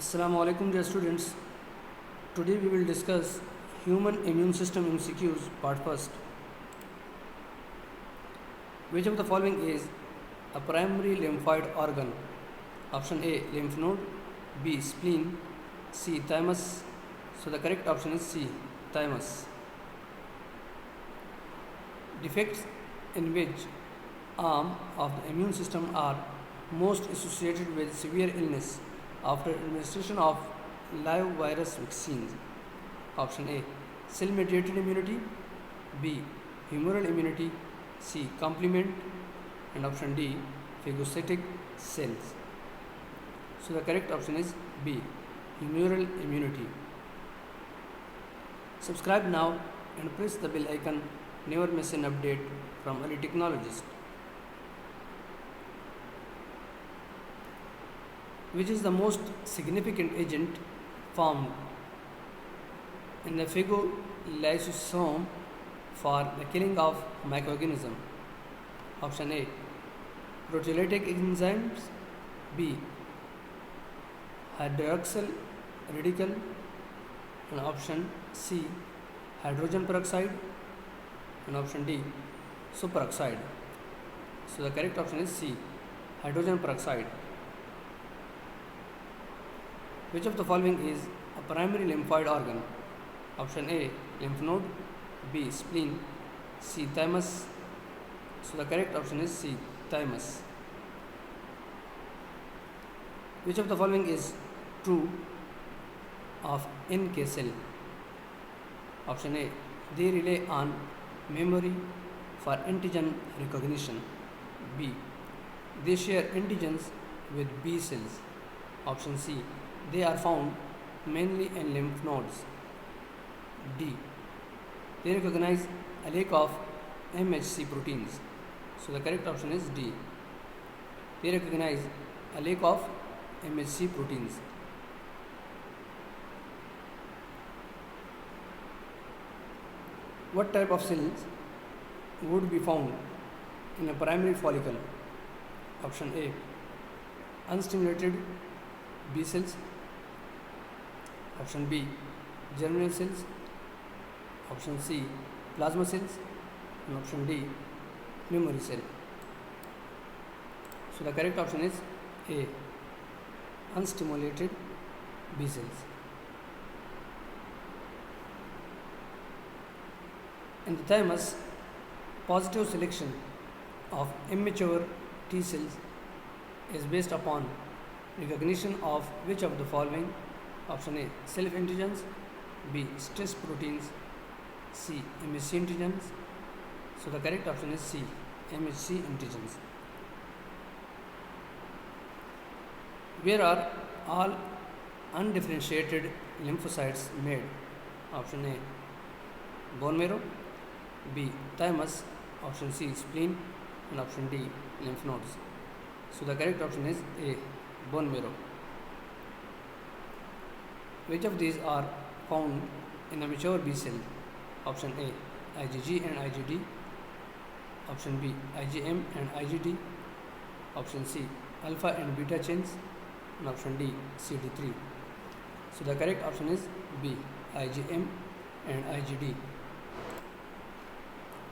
Assalamu alaikum dear students. Today we will discuss Human Immune System MCQs Part-1st. Which of the following is a primary lymphoid organ? Option A, lymph node. B, spleen. C, thymus. So the correct option is C, thymus. Defects in which arm of the immune system are most associated with severe illness after administration of live virus vaccines? Option A, cell mediated immunity. B, humoral immunity. C, complement. And option D, phagocytic cells. So the correct option is B, humoral immunity. Subscribe now and press the bell icon. Never miss an update from early technologist. Which is the most significant agent found in the phagolysosome for the killing of microorganisms? Option A, proteolytic enzymes. B, hydroxyl radical. And option C, hydrogen peroxide. And option D, superoxide. So the correct option is C, hydrogen peroxide. Which of the following is a primary lymphoid organ? Option A, lymph node. B, spleen. C, thymus. So the correct option is C, thymus. Which of the following is true of NK cell? Option A, they rely on memory for antigen recognition. B, they share antigens with B cells. Option C, they are found mainly in lymph nodes. D, they recognize a lack of MHC proteins. So the correct option is D, they recognize a lack of MHC proteins. What type of cells would be found in a primary follicle? Option A, unstimulated B cells. Option B, germinal cells. Option C, plasma cells. And option D, memory cell. So the correct option is A, unstimulated B cells. In the thymus, positive selection of immature T cells is based upon recognition of which of the following? Option A, self antigens. B, stress proteins. C, MHC antigens. So the correct option is C, MHC antigens. Where are all undifferentiated lymphocytes made? Option A, bone marrow. B, thymus. Option C, spleen. And option D, lymph nodes. So the correct option is A, bone marrow. Which of these are found in a mature B cell? Option A, IgG and IgD. Option B, IgM and IgD. Option C, alpha and beta chains. And option D, CD3. So the correct option is B, IgM and IgD.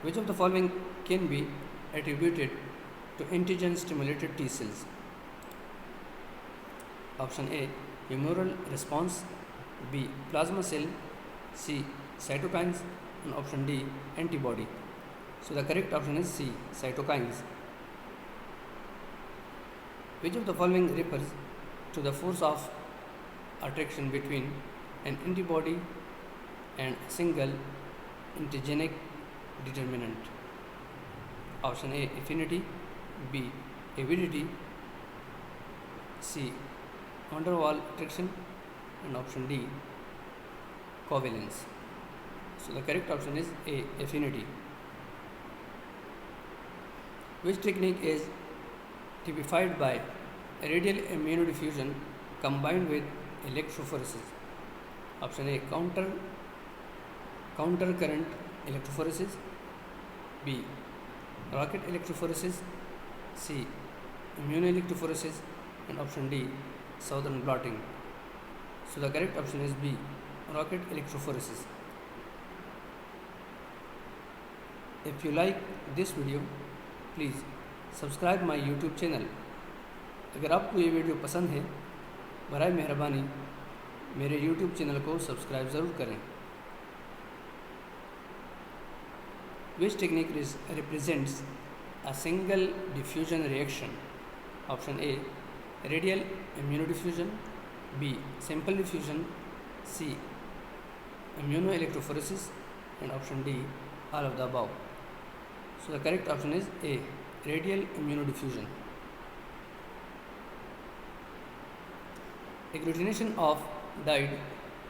Which of the following can be attributed to antigen stimulated T cells? Option A, humoral response. B, plasma cell. C, cytokines. And option D, antibody. So the correct option is C, cytokines. Which of the following refers to the force of attraction between an antibody and a single antigenic determinant? Option A, affinity. B, avidity. C, van der Waals attraction. And option D, covalence. So the correct option is A, affinity. Which technique is typified by radial immunodiffusion combined with electrophoresis? Option A, counter current electrophoresis. B, rocket electrophoresis. C, immunoelectrophoresis. And option D, southern blotting. So the correct option is B, rocket electrophoresis. If you like this video, please subscribe my YouTube channel. अगर आपको ये video पसंद है, बराए मेहरबानी मेरे YouTube channel को subscribe ज़रूर करें। Which technique represents a single diffusion reaction? Option A, radial immunodiffusion, B, simple diffusion, C, immunoelectrophoresis, and option D, all of the above. So the correct option is A, radial immunodiffusion. Agglutination of dyed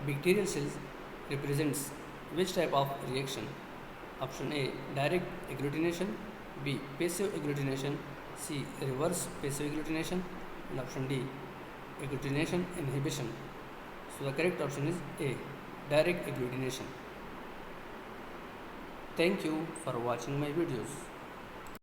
bacterial cells represents which type of reaction? Option A, direct agglutination, B, passive agglutination, C, reverse passive agglutination, and option D, agglutination inhibition. So the correct option is A, direct agglutination. Thank you for watching my videos.